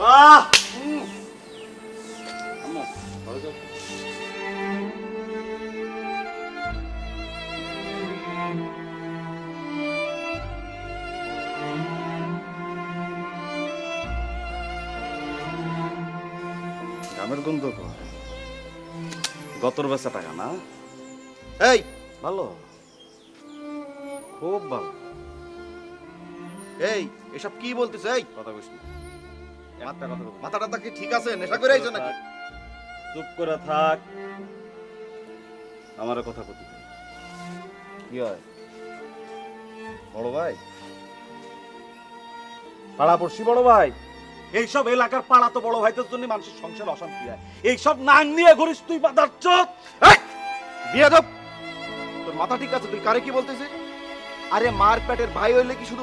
বাহ গ্রামের গন্ধ গতর বেচা টাকা না? এই ভালো, খুব ভালো। এই এসব কি বলতেছ? এই কথা কইস না, একটা কথা বলবো। মাথাটা কি ঠিক আছে? নেশা করে আইছো নাকি? চুপ করে থাক, আমার কথা কতি। কি হয় বড় ভাই? পাড়া পড়শি বড় ভাই? এইসব এলাকার পাড়া তো বড় ভাইদের জন্য মানুষের সংসার অশান্তি হয়। এইসব নাং নিয়ে ঘুরিস তুই বাদার চোখ। বিয়াদব, তোর মাথা ঠিক আছে? তুই কারে কি বলতেছিস? আরে মার পেটের ভাই হইলে কি শুধু